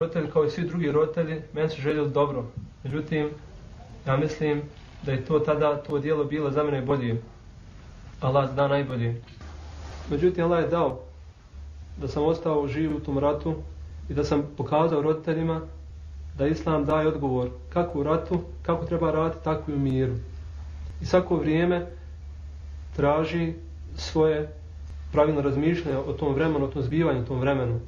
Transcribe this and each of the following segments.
Roditelji kao i svi drugi roditelji meni su željeli dobro. Međutim, ja mislim da je to tada to djelo bilo za mene bolje. Allah da najbolje. Međutim, Allah je dao da sam ostao živ u tom ratu i da sam pokazao roditeljima da Islam daje odgovor kako u ratu, kako treba raditi, tako i u miru. I svako vrijeme traži svoje pravilno razmišljanje o tom vremenu, o tom zbivanju, o tom vremenu.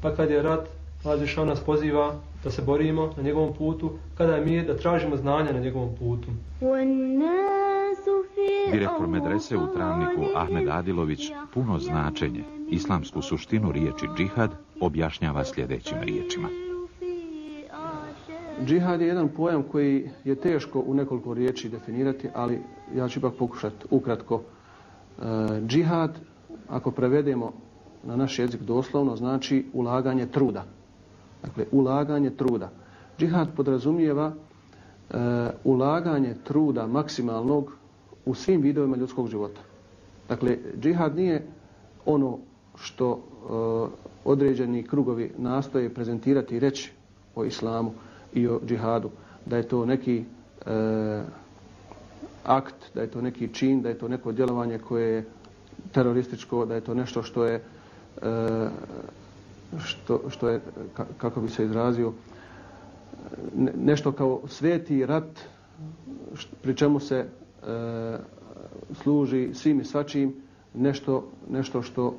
Pa kad je rat, Allah nas poziva da se borimo na njegovom putu, kada je mir, da tražimo znanja na njegovom putu. Direktor medrese u Travniku Ahmed Adilović puno značenje, islamsku suštinu riječi džihad objašnjava sljedećim riječima. Džihad je jedan pojam koji je teško u nekoliko riječi definirati, ali ja ću ipak pokušati ukratko. Džihad, ako prevedemo na naš jezik doslovno, znači ulaganje truda. Dakle, ulaganje truda. Džihad podrazumijeva ulaganje truda maksimalnog u svim vidovima ljudskog života. Dakle, džihad nije ono što određeni krugovi nastoje prezentirati i reći o islamu i o džihadu, da je to neki akt, da je to neki čin, da je to neko djelovanje koje je terorističko, da je to nešto što je kako bi se izrazio, nešto kao sveti rat, pri čemu se služi svim i svačim, nešto što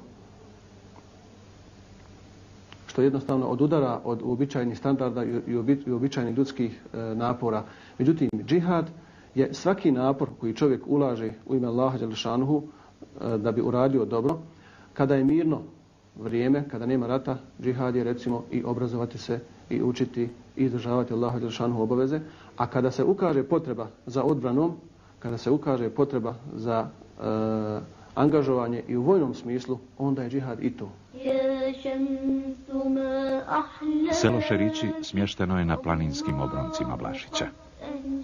jednostavno odudara od uobičajenih standarda i uobičajenih ljudskih napora. Međutim, džihad je svaki napor koji čovjek ulaže u ime Allaha dželešanuhu da bi uradio dobro. Kada je mirno vrijeme, kada nema rata, džihad je recimo i obrazovati se i učiti i izdržavati Allaha dželešanuhu obaveze. A kada se ukaže potreba za odbranom, kada se ukaže potreba za angažovanje i u vojnom smislu, onda je džihad i to. Selo Šerići smješteno je na planinskim obroncima Vlašića.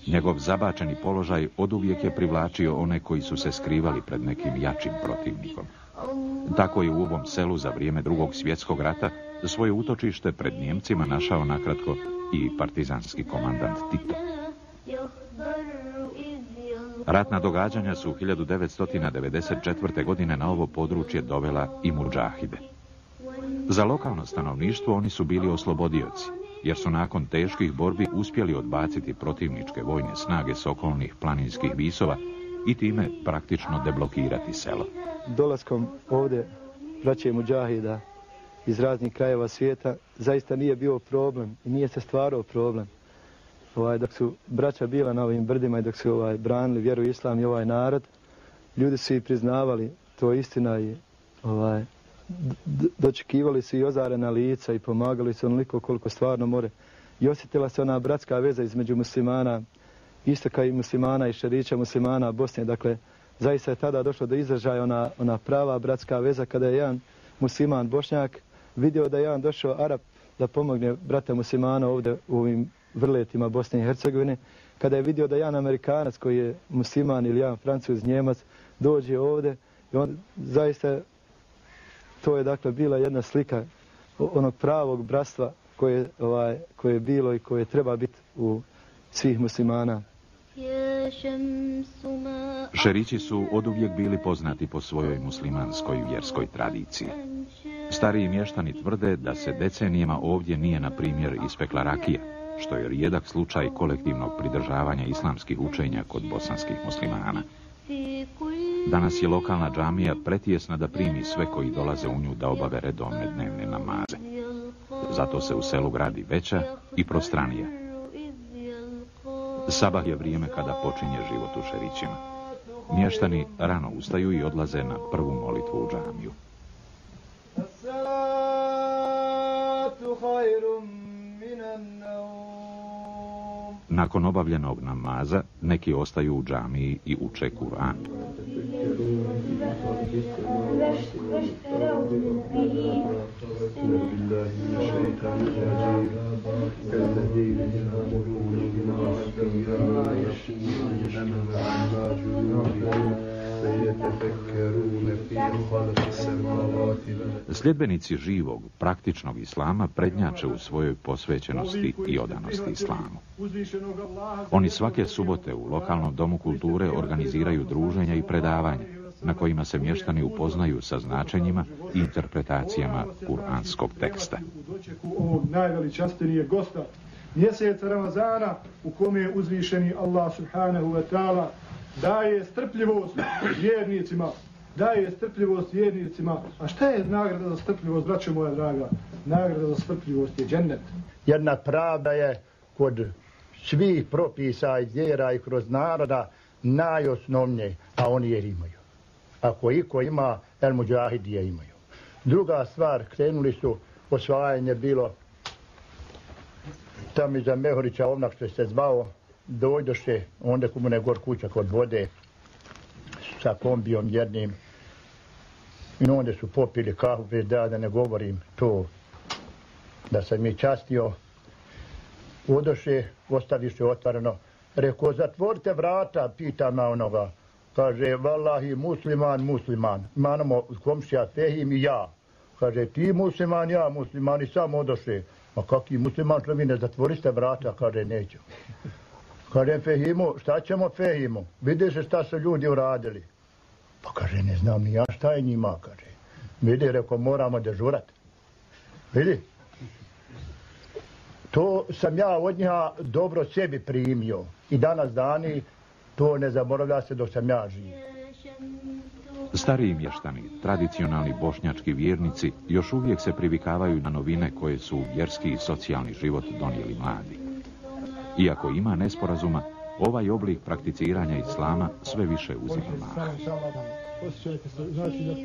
Njegov zabačeni položaj oduvijek je privlačio one koji su se skrivali pred nekim jačim protivnikom. Tako je u ovom selu za vrijeme Drugog svjetskog rata svoje utočište pred Njemcima našao nakratko i partizanski komandant Tito. Ratna događanja su 1994. godine na ovo područje dovela i mudžahide. Za lokalno stanovništvo oni su bili oslobodioci, jer su nakon teških borbi uspjeli odbaciti protivničke vojne snage s okolnih planinskih visova i time praktično deblokirati selo. Dolaskom ovdje braće mudžahida iz raznih krajeva svijeta zaista nije bio problem i nije se stvarao problem. Dok su braća bila na ovim brdima i dok su branili vjeru islam i ovaj narod, ljudi su i priznavali to istina i dočekivali su i ozarena lica i pomagali su onoliko koliko stvarno more. I osjetila se ona bratska veza između muslimana istoka i muslimana i Šerića muslimana Bosne. Dakle, zaista je tada došlo do izražaja ona prava bratska veza kada je jedan musliman Bošnjak vidio da je jedan došao Arap da pomogne brata muslimana ovdje u ovim vrletima Bosne i Hercegovine, kada je vidio da jedan Amerikanac koji je musliman ili jedan Francuz, Njemac dođe ovdje i on zaista to je dakle bila jedna slika onog pravog bratstva koje je bilo i koje treba biti u svih muslimana. Šerići su oduvijek bili poznati po svojoj muslimanskoj vjerskoj tradiciji. Stariji mještani tvrde da se decenijama ovdje nije, na primjer, ispekla rakija, što je rijedak slučaj kolektivnog pridržavanja islamskih učenja kod bosanskih muslimana. Danas je lokalna džamija pretjesna da primi sve koji dolaze u nju da obave redovne dnevne namaze. Zato se u selu gradi veća i prostranija. Sabah je vrijeme kada počinje život u Šerićima. Mještani rano ustaju i odlaze na prvu molitvu u džamiju. Nakon obavljenog namaza, neki ostaju u džamiji i uče Kur'an. Sljedbenici živog, praktičnog islama prednjače u svojoj posvećenosti i odanosti islamu. Oni svake subote u lokalnom domu kulture organiziraju druženja i predavanja, na kojima se mještani upoznaju sa značenjima i interpretacijama kuranskog teksta. Ovog najveličanstvenijeg gosta mjeseca Ramazana, u kome je uzvišeni Allah subhanahu wa ta'ala daje strpljivost vjernicima. A šta je nagrada za strpljivost, braćo moja draga? Nagrada za strpljivost je džennet. Jedna pravda je kod svih propisa i vjera i kroz naroda najosnovnije, a oni jer imaju. Ako iko ima, el muđahidije imaju. Druga stvar, krenuli su, osvajanje bilo tam iza Mehorića, ovnak što se zvao, dojdoše, onda kumune gor kuća kod vode, sa kombijom jednim. I onda su popili kafe, da ne govorim to, da sam mi častio. Odoše, ostaviše otvoreno. Rekao, zatvorite vrata, pita me onoga. Kaže, vallahi, musliman. Manamo komšija Fehim i ja. Kaže, ti musliman, ja musliman, i sam odoše. A kaki musliman, što vi ne zatvoriste vrata? Kaže, neću. Kaže, Fehimu, šta ćemo Fehimu? Vidiš šta su ljudi uradili. Pa kaže, ne znam ni ja šta je njima, kaže. Vidi, rekao, moramo dežurati. Vidi. To sam ja od njiha dobro sebi primio. I danas dani to ne zaboravlja se dok sam ja živ. Stariji mještani, tradicionalni bošnjački vjernici, još uvijek se privikavaju na novine koje su vjerski i socijalni život donijeli mladi. Iako ima nesporazuma, ovaj oblik prakticiranja islama sve više uzima maha.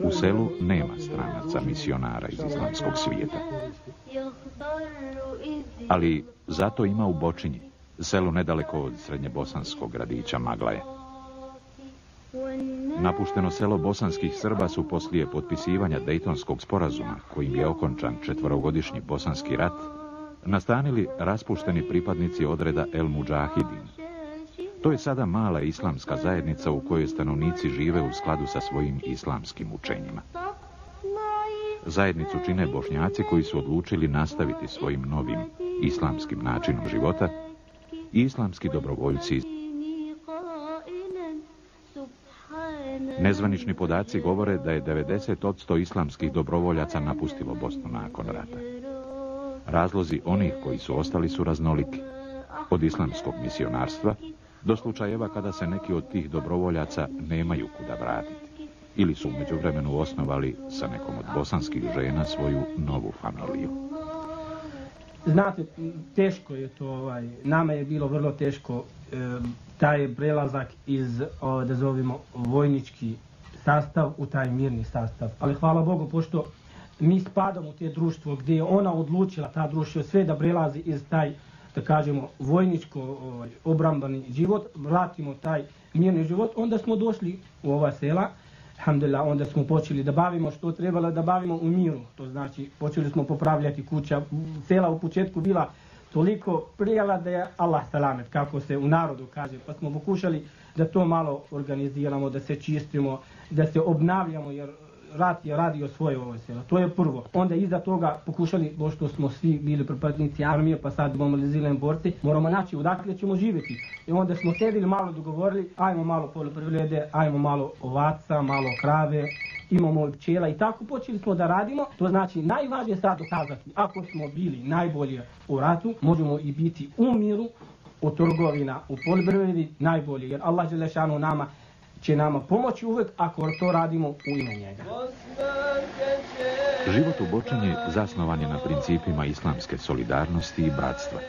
U selu nema stranaca misionara iz islamskog svijeta. Ali zato ima u Bočinji, selu nedaleko od srednjebosanskog gradića Maglaje. Napušteno selo bosanskih Srba su poslije potpisivanja Dejtonskog sporazuma, kojim je okončan 4-godišnji bosanski rat, nastanili raspušteni pripadnici odreda El Mudžahidin. To je sada mala islamska zajednica u kojoj stanovnici žive u skladu sa svojim islamskim učenjima. Zajednicu čine Bošnjaci koji su odlučili nastaviti svojim novim islamskim načinom života i islamski dobrovoljci. Nezvanični podaci govore da je 90% islamskih dobrovoljaca napustilo Bosnu nakon rata. Razlozi onih koji su ostali su raznoliki, od islamskog misionarstva do slučajeva kada se neki od tih dobrovoljaca nemaju kuda vratiti ili su u međuvremenu osnovali sa nekom od bosanskih žena svoju novu familiju. Znate, teško je to, nama je bilo vrlo teško taj prelazak iz, da zovemo, vojnički sastav u taj mirni sastav. Ali hvala Bogu, pošto mi spadamo u te društvo gdje je ona odlučila, ta društvo, sve da prelazi iz taj, da kažemo, vojničko obrambeni život, vratimo taj mirni život, onda smo došli u ova sela. Alhamdulillah, onda smo počeli da bavimo što trebalo da bavimo u miru. To znači, počeli smo popravljati kuća. Sela u početku bila toliko prijela da je Allah salamet, kako se u narodu kaže. Pa smo pokušali da to malo organiziramo, da se čistimo, da se obnavljamo, jer rat je radio svoje u ovoj sela. To je prvo. Onda iza toga pokušali, pošto smo svi bili pripadnici armije, pa sad mobilizirani borci, moramo naći odakle ćemo živjeti. I onda smo sedili, malo dogovorili, ajmo malo poljoprivrede, ajmo malo ovaca, malo krave, imamo pčela i tako počeli smo da radimo. To znači najvažnije sad dokazati, ako smo bili najbolji u ratu, možemo i biti u miru, u trgovina, u poljoprivredi najbolji, jer Allah dželešanu nama će nama pomoći uvijek ako to radimo u ime njega. Život u Bočinji zasnovan je na principima islamske solidarnosti i bratstva.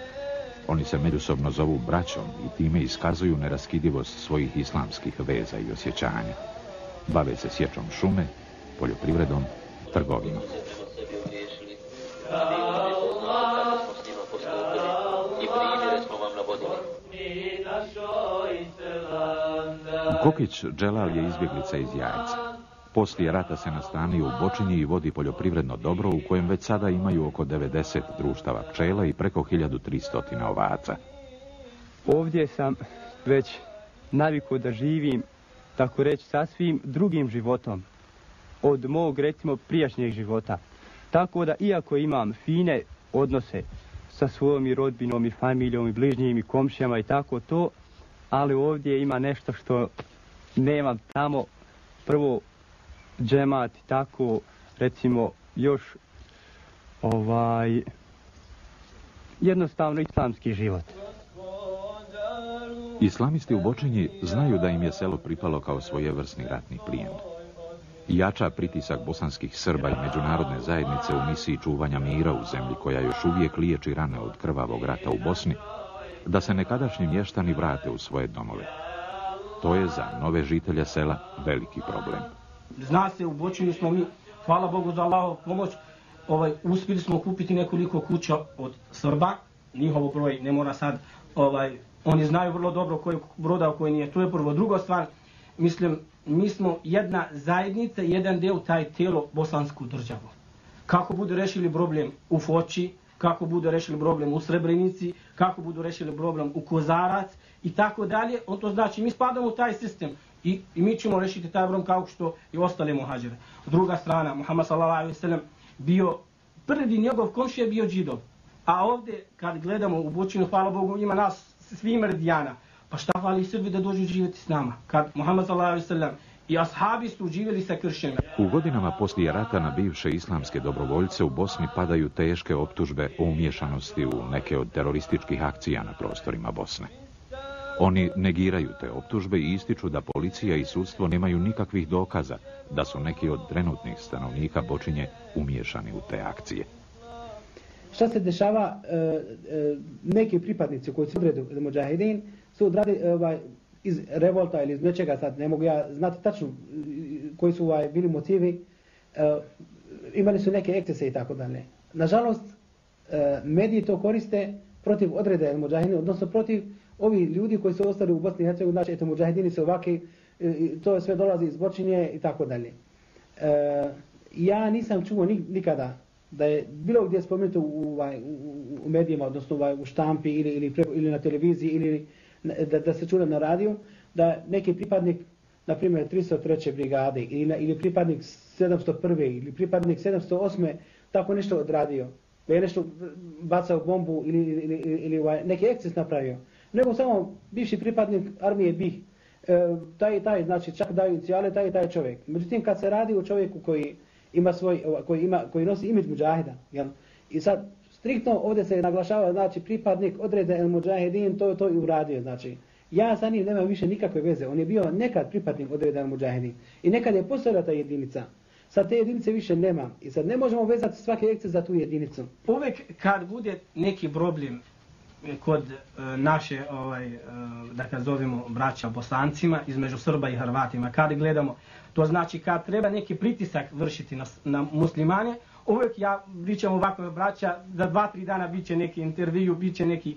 Oni se međusobno zovu braćom i time iskazuju neraskidivost svojih islamskih veza i osjećanja. Bave se sječom šume, poljoprivredom, trgovinom. Kokić Dželal je izbjeglica iz Jajca. Poslije rata se nastanio u Bočinji i vodi poljoprivredno dobro u kojem već sada imaju oko 90 društava pčela i preko 1300 ovaca. Ovdje sam već navikao da živim, tako reći, sasvim drugim životom. od mog, recimo, prijašnjeg života. Tako da, iako imam fine odnose sa svojom i rodbinom i familijom i bližnjim i komšijama i tako to, ali ovdje ima nešto što nemam tamo. Prvo, džemat i tako, recimo, još jednostavno islamski život. Islamisti u Bočinji znaju da im je selo pripalo kao svojevrsni ratni plijen. Jača pritisak bosanskih Srba i međunarodne zajednice u misiji čuvanja mira u zemlji koja još uvijek liječi rane od krvavog rata u Bosni, da se nekadašnji mještani vrate u svoje domove. To je za nove žitelje sela veliki problem. Zna se, u Bočinju smo mi, hvala Bogu za Allahovu pomoć, uspjeli smo kupiti nekoliko kuća od Srba. Njihov broj ne mora sad, oni znaju vrlo dobro koji broda koji nije. To je prvo. Druga stvar, mislim, mi smo jedna zajednica, jedan del taj tijelo bosansku državu. Kako budu rešili problem u Foči, kako budu rešili problem u Srebrenici, kako budu rešili problem u Kozarac i tako dalje, on to znači mi spadamo u taj sistem i mi ćemo rešiti taj problem kao što i ostale muhađire. Druga strana, Muhammed sallallahu alejhi ve sellem bio prvi njegov komšija bio Židov. A ovdje kad gledamo u Bočinu, hvala Bogu, ima nas svi Merdijana. Pa šta fali Srbi da dođu živjeti s nama? Kad Muhammed sallallahu alejhi ve sellem i ashabi su živjeli sa kršćanima. U godinama poslije rata na bivše islamske dobrovoljce u Bosni padaju teške optužbe o umiješanosti u neke od terorističkih akcija na prostorima Bosne. Oni negiraju te optužbe i ističu da policija i sudstvo nemaju nikakvih dokaza da su neki od trenutnih stanovnika Bočinje umiješani u te akcije. Šta se dešava? Neki pripadnici koji su odredu Mudžahidin su odradi iz revolta ili iz nečega, sad ne mogu ja znati tačno koji su bili motivi, imali su neke ekscese i tako dalje. Nažalost, mediji to koriste protiv odreda Mudžahidina, odnosno protiv ovi ljudi koji su ostali u Bosni i Hercegovini, znači eto Mudžahidini su ovakvi, to sve dolazi iz Bočinje i tako dalje. Ja nisam čuo nikada da je bilo gdje spomenuto u medijima, odnosno u štampi ili na televiziji ili da se čuje na radiju, da neki pripadnik, na primjer 303. brigade ili pripadnik 701. ili pripadnik 708. tako nešto odradio, da je nešto bacao bombu ili neki eksces napravio. Nego samo bivši pripadnik armije BiH, taj, znači čak daju inicijale, taj čovjek. Međutim, kad se radi o čovjeku koji ima koji nosi imidž mudžahida, jel? I sad striktno ovdje se naglašava, znači pripadnik odreda El Mudžahidin, to i uradio, znači. Ja sa njim nemam više nikakve veze, on je bio nekad pripadnik odreda El Mudžahidin i nekad je postojala ta jedinica. Sad te jedinice više nema i sad ne možemo vezati svaki eksces za tu jedinicu. Uvijek kad bude neki problem kod naše, da kad zovemo braća Bosancima, između Srba i Hrvatima, kad gledamo, to znači kad treba neki pritisak vršiti na muslimane, uvijek pričam ovako braća, za 2-3 dana bit će neki intervju, bit će neki,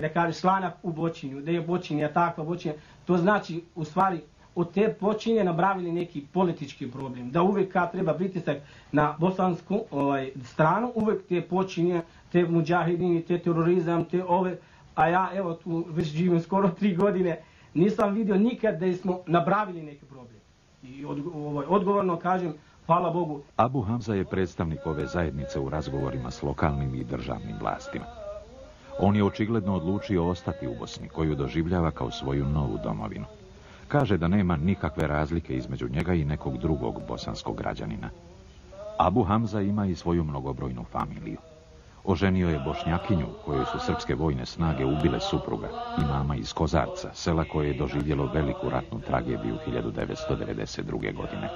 da kažeš, slanak u Bočinju, da je Bočinja takva, Bočinja. To znači, u stvari, od te počinje napravili neki politički problem. Da uvijek kad treba pritisak na bosansku stranu, uvijek te počinje, te mudžahidini, te terorizam, te ove, a ja evo tu već živim skoro 3 godine, nisam vidio nikad da smo napravili neki problem. I odgovorno kažem, hvala Bogu. Abu Hamza je predstavnik ove zajednice u razgovorima s lokalnim i državnim vlastima. On je očigledno odlučio ostati u Bosni, koju doživljava kao svoju novu domovinu. Kaže da nema nikakve razlike između njega i nekog drugog bosanskog građanina. Abu Hamza ima i svoju mnogobrojnu familiju. Oženio je Bošnjakinju, kojoj su srpske vojne snage ubile supruga, imama iz Kozarca, sela koje je doživjelo veliku ratnu tragediju 1992. godine.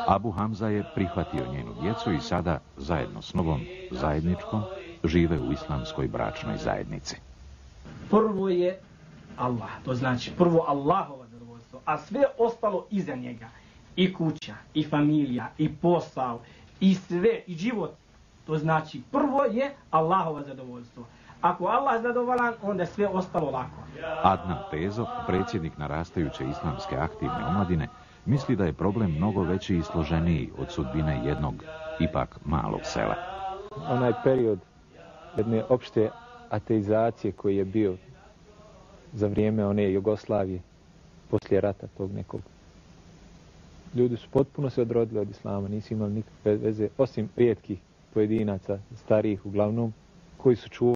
Abu Hamza je prihvatio njenu djecu i sada, zajedno s novom zajedničkom, žive u islamskoj bračnoj zajednici. Prvo je Allah, to znači prvo Allahovo zadovoljstvo, a sve ostalo iza njega, i kuća, i familija, i posao, i sve, i život, to znači prvo je Allahovo zadovoljstvo. Ako Allah zadovoljan, onda sve ostalo lako. Adnan Tezo, predsjednik narastajuće islamske aktivne omladine, misli da je problem mnogo veći i složeniji od sudbine jednog, ipak malog sela. Onaj period jedne opšte ateizacije koji je bio za vrijeme one Jugoslavije, poslije rata tog nekog, ljudi su potpuno se odrodili od islama, nisu imali nikakve veze, osim rijetkih pojedinaca, starijih uglavnom, koji su čuvali